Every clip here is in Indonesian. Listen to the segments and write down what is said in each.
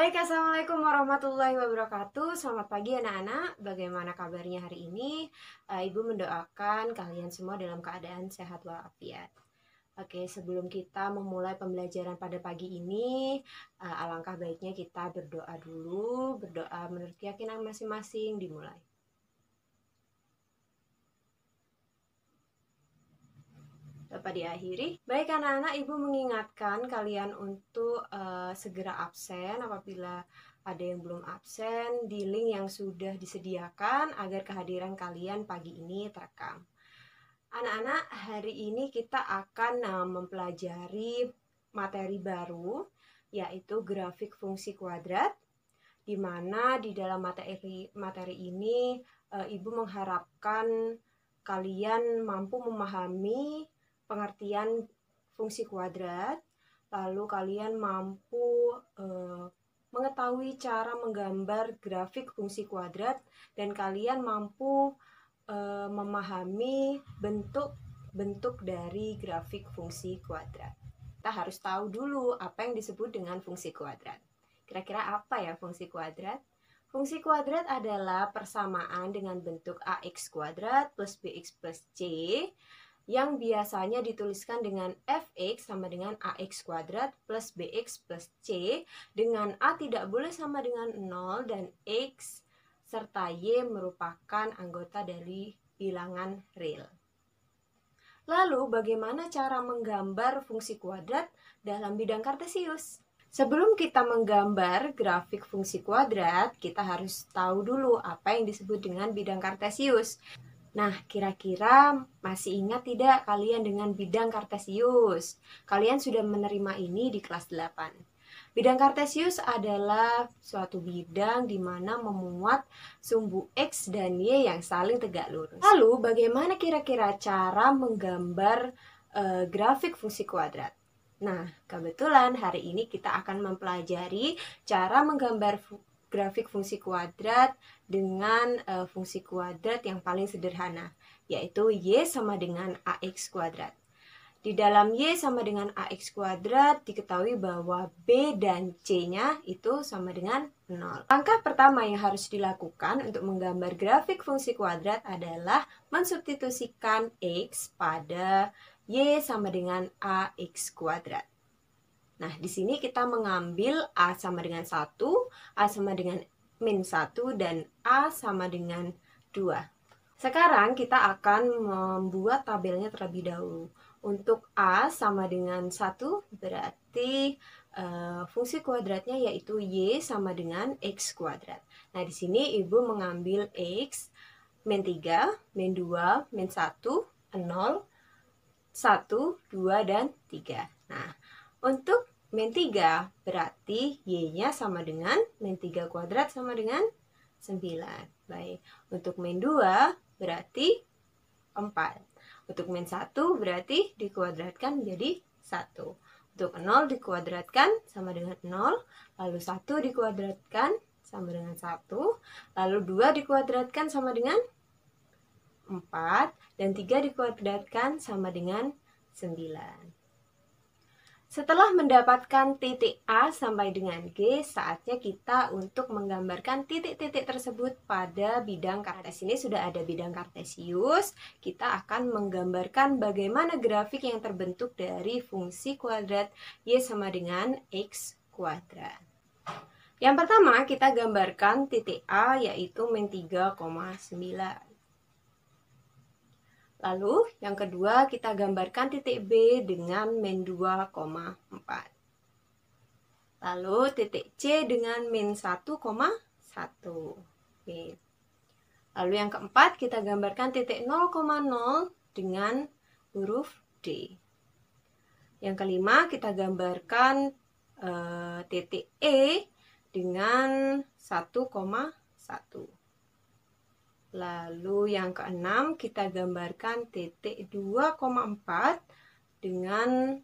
Baik, Assalamualaikum warahmatullahi wabarakatuh. Selamat pagi anak-anak. Bagaimana kabarnya hari ini? Ibu mendoakan kalian semua dalam keadaan sehat walafiat. Oke, sebelum kita memulai pembelajaran pada pagi ini, alangkah baiknya kita berdoa dulu. Berdoa menurut keyakinan masing-masing, dimulai. Dapat diakhiri. Baik anak-anak, Ibu mengingatkan kalian untuk segera absen apabila ada yang belum absen di link yang sudah disediakan agar kehadiran kalian pagi ini terekam. Anak-anak, hari ini kita akan mempelajari materi baru, yaitu grafik fungsi kuadrat, di mana di dalam materi ini Ibu mengharapkan kalian mampu memahami pengertian fungsi kuadrat, lalu kalian mampu mengetahui cara menggambar grafik fungsi kuadrat, dan kalian mampu memahami bentuk-bentuk dari grafik fungsi kuadrat. Kita harus tahu dulu apa yang disebut dengan fungsi kuadrat. Kira-kira apa ya fungsi kuadrat? Fungsi kuadrat adalah persamaan dengan bentuk ax kuadrat plus bx plus c yang biasanya dituliskan dengan fx sama dengan ax kuadrat plus bx plus c dengan a tidak boleh sama dengan 0 dan x serta y merupakan anggota dari bilangan real. Lalu bagaimana cara menggambar fungsi kuadrat dalam bidang kartesius? Sebelum kita menggambar grafik fungsi kuadrat, kita harus tahu dulu apa yang disebut dengan bidang kartesius. Nah, kira-kira masih ingat tidak kalian dengan bidang kartesius? Kalian sudah menerima ini di kelas 8. Bidang kartesius adalah suatu bidang di mana memuat sumbu X dan Y yang saling tegak lurus. Lalu, bagaimana kira-kira cara menggambar grafik fungsi kuadrat? Nah, kebetulan hari ini kita akan mempelajari cara menggambar grafik fungsi kuadrat dengan fungsi kuadrat yang paling sederhana, yaitu Y sama dengan AX kuadrat. Di dalam Y sama dengan AX kuadrat diketahui bahwa B dan C-nya itu sama dengan 0. Langkah pertama yang harus dilakukan untuk menggambar grafik fungsi kuadrat adalah mensubstitusikan X pada Y sama dengan AX kuadrat. Nah, di sini kita mengambil A sama dengan 1, A sama dengan min 1, dan A sama dengan 2. Sekarang kita akan membuat tabelnya terlebih dahulu. Untuk A sama dengan 1 berarti fungsi kuadratnya yaitu Y sama dengan X kuadrat. Nah, di sini Ibu mengambil X, min 3, min 2, min 1, 0, 1, 2, dan 3. Nah, untuk min 3 berarti Y-nya sama dengan min 3 kuadrat sama dengan 9. Baik, untuk min 2 berarti 4. Untuk min 1 berarti dikuadratkan menjadi 1. Untuk 0 dikuadratkan sama dengan 0, lalu 1 dikuadratkan sama dengan 1, lalu 2 dikuadratkan sama dengan 4, dan 3 dikuadratkan sama dengan 9. Setelah mendapatkan titik A sampai dengan G, saatnya kita untuk menggambarkan titik-titik tersebut pada bidang kartesius. Ini sudah ada bidang kartesius, kita akan menggambarkan bagaimana grafik yang terbentuk dari fungsi kuadrat Y sama dengan X kuadrat. Yang pertama kita gambarkan titik A yaitu min 3,9. Lalu yang kedua kita gambarkan titik B dengan min 2,4. Lalu titik C dengan min 1,1. Oke. Lalu yang keempat kita gambarkan titik 0,0 dengan huruf D. Yang kelima kita gambarkan titik E dengan 1,1. Lalu yang keenam kita gambarkan titik 2,4 dengan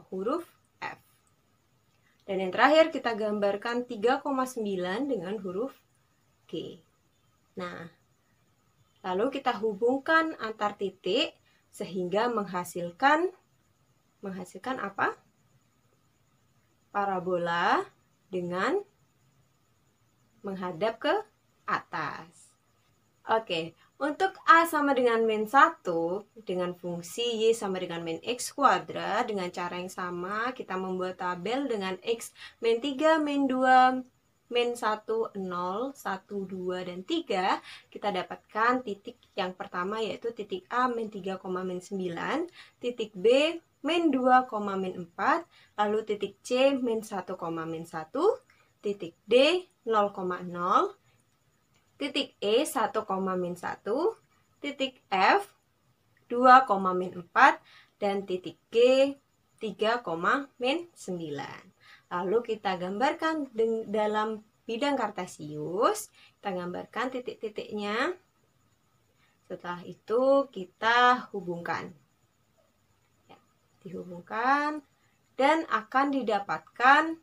huruf F. Dan yang terakhir kita gambarkan 3,9 dengan huruf G. Nah, lalu kita hubungkan antar titik sehingga menghasilkan apa? Parabola dengan menghadap ke atas. Oke, untuk A sama dengan min 1 dengan fungsi Y sama dengan min X kuadrat, dengan cara yang sama kita membuat tabel dengan X min 3, min 2, min 1, 0, 1, 2, dan 3. Kita dapatkan titik yang pertama yaitu titik A min 3, min 9, titik B min 2, min 4, lalu titik C min 1, min 1, titik D 0,0, titik E 1, min 1, titik F 2, min 4, dan titik G 3, min 9. Lalu kita gambarkan dalam bidang kartesius, kita gambarkan titik-titiknya. Setelah itu kita hubungkan. Ya, dihubungkan dan akan didapatkan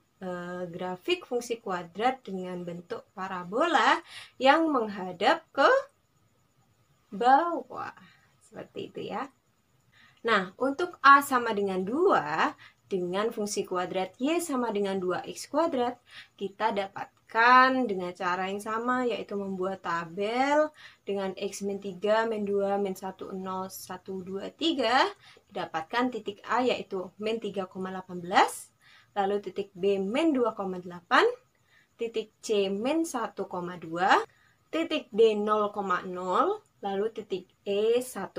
grafik fungsi kuadrat dengan bentuk parabola yang menghadap ke bawah. Seperti itu ya. Nah, untuk A sama dengan 2, dengan fungsi kuadrat Y sama dengan 2X kuadrat, kita dapatkan dengan cara yang sama, yaitu membuat tabel dengan X min 3, min 2, min 1, 0, 1, 2, 3. Didapatkan titik A yaitu min 3,18, lalu titik B min 2,8, titik C min 1,2, titik D 0,0, lalu titik E 1,2,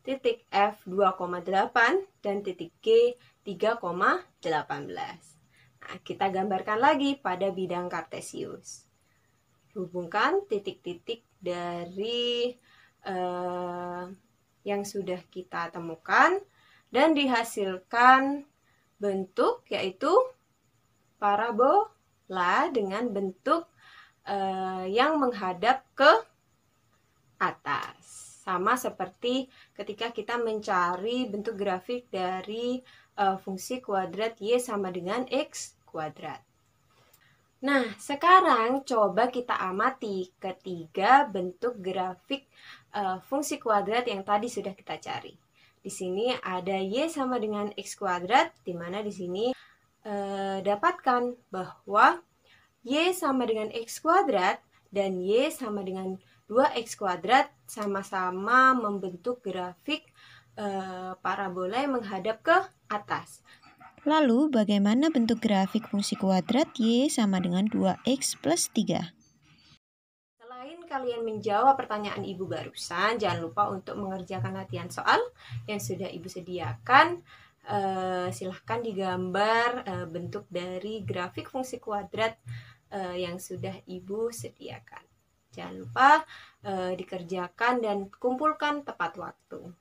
titik F 2,8, dan titik G 3,18. Nah, kita gambarkan lagi pada bidang kartesius. Hubungkan titik-titik dari yang sudah kita temukan dan dihasilkan bentuk yaitu parabola dengan bentuk yang menghadap ke atas. Sama seperti ketika kita mencari bentuk grafik dari fungsi kuadrat Y sama dengan X kuadrat. Nah, sekarang coba kita amati ketiga bentuk grafik fungsi kuadrat yang tadi sudah kita cari. Di sini ada Y sama dengan X kuadrat, di mana di sini dapatkan bahwa Y sama dengan X kuadrat dan Y sama dengan 2X kuadrat sama-sama membentuk grafik parabola yang menghadap ke atas. Lalu, bagaimana bentuk grafik fungsi kuadrat Y sama dengan 2X plus 3? Selain kalian menjawab pertanyaan Ibu barusan, jangan lupa untuk mengerjakan latihan soal yang sudah Ibu sediakan. Silahkan digambar bentuk dari grafik fungsi kuadrat yang sudah Ibu sediakan. Jangan lupa dikerjakan dan kumpulkan tepat waktu.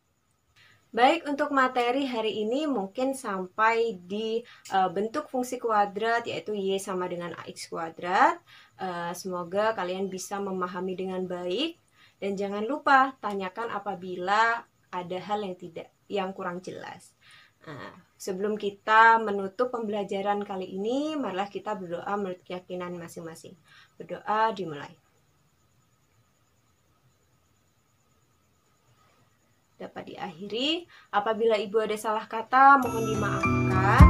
Baik, untuk materi hari ini mungkin sampai di bentuk fungsi kuadrat yaitu Y sama dengan AX kuadrat. Semoga kalian bisa memahami dengan baik dan jangan lupa tanyakan apabila ada hal yang kurang jelas. Sebelum kita menutup pembelajaran kali ini, marilah kita berdoa menurut keyakinan masing-masing. Berdoa dimulai. Dapat diakhiri. Apabila Ibu ada salah kata, mohon dimaafkan.